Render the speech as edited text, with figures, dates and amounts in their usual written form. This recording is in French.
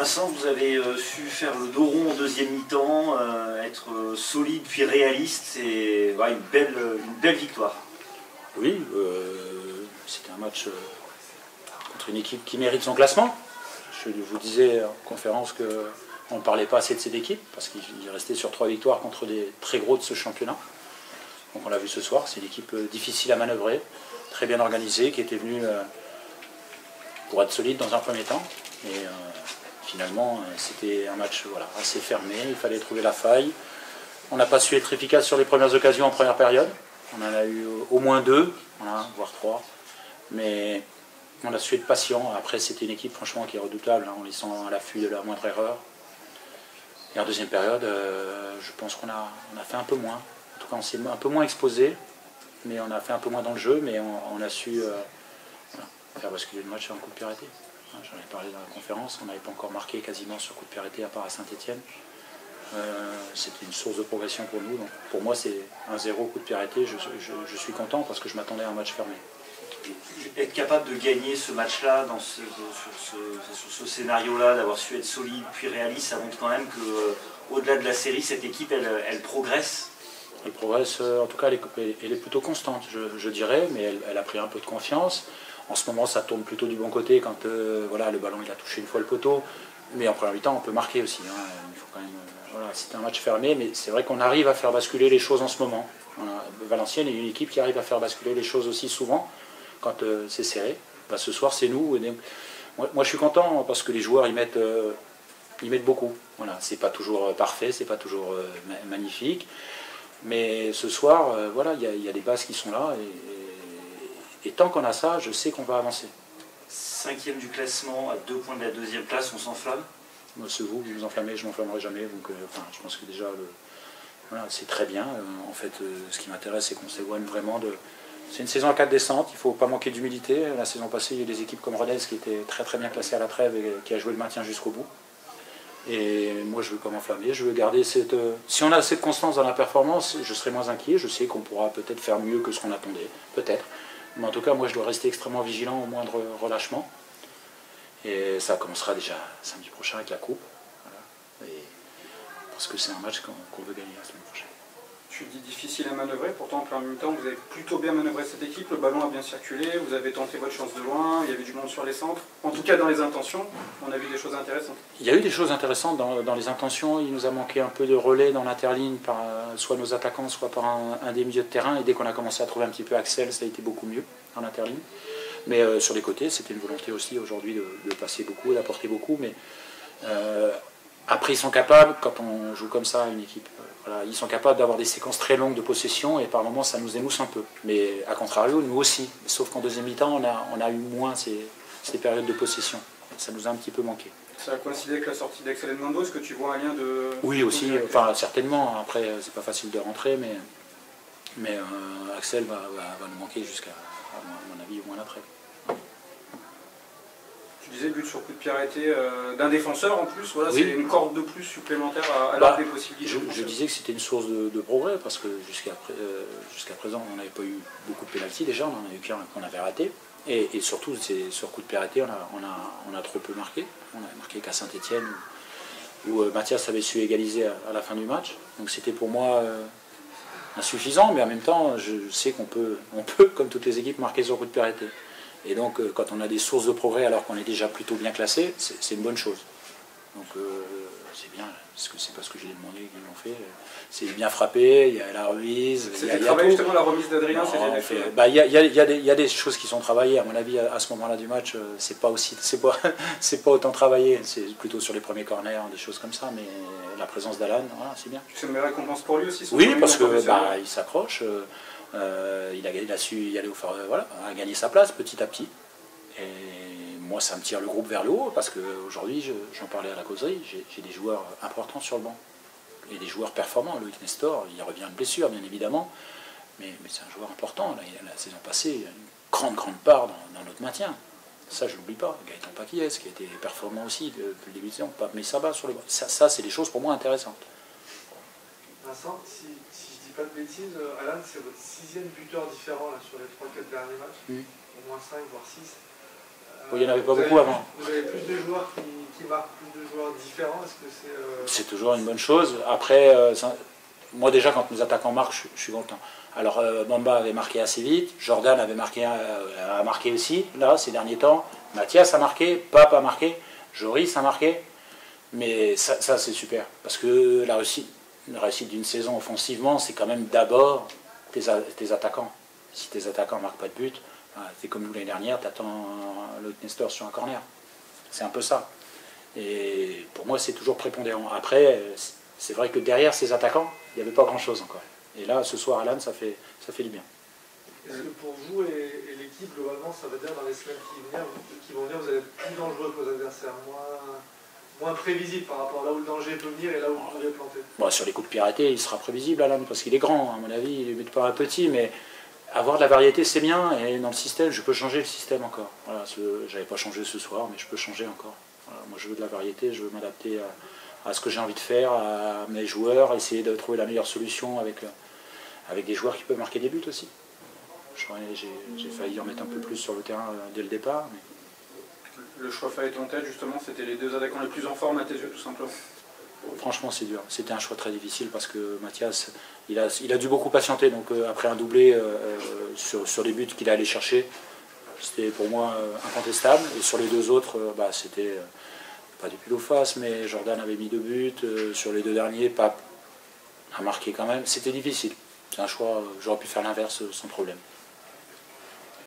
Vincent, vous avez su faire le dos rond en deuxième mi-temps, être solide puis réaliste, c'est ouais, une belle victoire. Oui, c'était un match contre une équipe qui mérite son classement. Je vous disais en conférence qu'on ne parlait pas assez de cette équipe, parce qu'il restait sur 3 victoires contre des très gros de ce championnat. Donc on l'a vu ce soir, c'est une équipe difficile à manœuvrer, très bien organisée, qui était venue pour être solide dans un premier temps. Et finalement, c'était un match assez fermé, il fallait trouver la faille. On n'a pas su être efficace sur les premières occasions en première période. On en a eu au moins 2, voire 3. Mais on a su être patient. Après, c'était une équipe franchement qui est redoutable, en laissant à l'affût de la moindre erreur. Et en deuxième période, je pense qu'on a fait un peu moins. En tout cas, on s'est un peu moins exposé, mais on a fait un peu moins dans le jeu, mais on a su faire basculer le match sur un coup de pied arrêté. J'en ai parlé dans la conférence, on n'avait pas encore marqué quasiment sur coup de pied arrêté à part à Saint-Etienne. C'était une source de progression pour nous. Donc pour moi, c'est 1-0 coup de pied arrêté. Je suis content parce que je m'attendais à un match fermé. Être capable de gagner ce match-là, sur ce scénario-là, d'avoir su être solide puis réaliste, ça montre quand même qu'au-delà de la série, cette équipe, elle progresse. Elle progresse, en tout cas, elle est plutôt constante, je dirais, mais elle a pris un peu de confiance. En ce moment, ça tourne plutôt du bon côté quand le ballon il a touché une fois le poteau. Mais en première mi-temps, on peut marquer aussi. Il faut quand même, c'était un match fermé, mais c'est vrai qu'on arrive à faire basculer les choses en ce moment. Valenciennes est une équipe qui arrive à faire basculer les choses aussi souvent quand c'est serré. Ce soir, c'est nous. Moi, je suis content parce que les joueurs y mettent beaucoup. C'est pas toujours parfait, c'est pas toujours magnifique. Mais ce soir, il y a des bases qui sont là. Et tant qu'on a ça, je sais qu'on va avancer. 5e du classement, à 2 points de la 2e place, on s'enflamme. C'est vous qui vous enflammez, je ne m'enflammerai jamais. Donc, je pense que déjà, c'est très bien. En fait, ce qui m'intéresse, c'est qu'on s'éloigne vraiment de... C'est une saison à 4 descentes, il ne faut pas manquer d'humilité. La saison passée, il y a eu des équipes comme Rodez qui étaient très très bien classées à la trêve et qui a joué le maintien jusqu'au bout. Et moi, je ne veux pas m'enflammer, je veux garder cette... Si on a cette constance dans la performance, je serai moins inquiet. Je sais qu'on pourra peut-être faire mieux que ce qu'on attendait, peut-être. Mais en tout cas, moi, je dois rester extrêmement vigilant au moindre relâchement. Et ça commencera déjà samedi prochain avec la coupe. Parce que c'est un match qu'on veut gagner la semaine prochaine. Tu dis difficile à manœuvrer, pourtant en plein mi-temps, vous avez plutôt bien manœuvré cette équipe, le ballon a bien circulé, vous avez tenté votre chance de loin, il y avait du monde sur les centres. En tout cas, dans les intentions, on a vu des choses intéressantes. Il y a eu des choses intéressantes dans les intentions. Il nous a manqué un peu de relais dans l'interligne par soit nos attaquants, soit par un des milieux de terrain. Et dès qu'on a commencé à trouver un petit peu Axel, ça a été beaucoup mieux en interligne. Mais sur les côtés, c'était une volonté aussi aujourd'hui de passer beaucoup, d'apporter beaucoup. Mais après, ils sont capables, quand on joue comme ça, une équipe, ils sont capables d'avoir des séquences très longues de possession et par moments, ça nous émousse un peu. Mais à contrario, nous aussi. Sauf qu'en deuxième mi-temps, on a eu moins ces périodes de possession. Ça nous a un petit peu manqué. Ça a coïncidé avec la sortie d'Axel Edmondo. Est-ce que tu vois un lien de... Oui, aussi. Certainement. Après, c'est pas facile de rentrer, mais Axel va nous manquer jusqu'à, à mon avis, au moins l'après. Tu disais but sur coup de pied arrêté d'un défenseur en plus, oui. C'est une corde de plus supplémentaire à l'ordre des possibilités. Je disais que c'était une source de progrès parce que jusqu'à présent on n'avait pas eu beaucoup de pénaltys déjà, on en a eu qu'un qu'on avait raté. Et surtout sur coup de pied arrêté on a trop peu marqué. On a marqué qu'à Saint-Etienne où Mathias avait su égaliser à la fin du match. Donc c'était pour moi insuffisant, mais en même temps je sais qu'on peut, comme toutes les équipes, marquer sur coup de pied arrêté. Et donc, quand on a des sources de progrès alors qu'on est déjà plutôt bien classé, c'est une bonne chose. Donc, c'est bien, parce que c'est pas ce que j'ai demandé qu'ils l'ont fait. C'est bien frappé, il y a la remise. C'était travaillé justement la remise d'Adrien, il y a des choses qui sont travaillées. À mon avis, à ce moment-là du match, c'est pas autant travaillé. C'est plutôt sur les premiers corners, des choses comme ça. Mais la présence d'Alan, c'est bien. C'est une belle récompense pour lui aussi. Oui, parce que il s'accroche. Il a su y aller a gagné sa place petit à petit. Et moi, ça me tire le groupe vers le haut parce qu'aujourd'hui, j'en parlais à la causerie, j'ai des joueurs importants sur le banc. Et des joueurs performants. Loïc Nestor, il revient de blessure, bien évidemment, mais c'est un joueur important. La saison passée, il y a une grande part dans notre maintien. Ça, je ne l'oublie pas. Gaëtan Paquilles, qui a été performant aussi depuis le début de saison, mais ça va sur le banc. Ça c'est des choses pour moi intéressantes. Vincent, si je dis pas de bêtises, Alan, c'est votre 6e buteur différent là, sur les 3-4 derniers matchs, au moins 5 voire 6. Il n'y en avait pas beaucoup avant. Vous avez plus de joueurs qui marque plus de joueurs différents? Est-ce que c'est toujours une bonne chose. Après, moi déjà, quand nos attaquants marquent, je suis content. Alors, Bamba avait marqué assez vite, Jordan avait a marqué aussi, là, ces derniers temps. Mathias a marqué, Pape a marqué, Joris a marqué. Mais ça c'est super, parce que la réussite d'une saison offensivement, c'est quand même d'abord tes attaquants. Si tes attaquants ne marquent pas de but, c'est comme nous l'année dernière, tu attends l'autre Nestor sur un corner. C'est un peu ça. Et pour moi, c'est toujours prépondérant. Après, c'est vrai que derrière ces attaquants, il n'y avait pas grand-chose encore. Et là, ce soir, Alan, ça fait du bien. est-ce que pour vous et l'équipe, globalement, ça veut dire dans les semaines qui vont venir, vous allez être plus dangereux que vos adversaires, moins prévisible par rapport à là où le danger peut venir et là où vous pouvez planter? Bon, sur les coups de pied arrêtés, il sera prévisible, Alan, parce qu'il est grand, à mon avis, il ne met pas un petit, mais avoir de la variété, c'est bien, et dans le système, je peux changer le système encore. Voilà, je n'avais pas changé ce soir, mais je peux changer encore. Voilà, moi, je veux de la variété, je veux m'adapter à ce que j'ai envie de faire, à mes joueurs, essayer de trouver la meilleure solution avec des joueurs qui peuvent marquer des buts aussi. J'ai failli en mettre un peu plus sur le terrain dès le départ. Mais... Le choix fallait en tête, justement, c'était les deux attaquants les plus en forme à tes yeux, tout simplement. Franchement, c'est dur. C'était un choix très difficile parce que Mathias, il a dû beaucoup patienter. Donc après un doublé sur les buts qu'il a allé chercher, c'était pour moi incontestable. Et sur les deux autres, c'était pas du pile ou face, mais Jordan avait mis 2 buts. Sur les 2 derniers, Pape a marqué quand même. C'était difficile. C'est un choix, j'aurais pu faire l'inverse sans problème.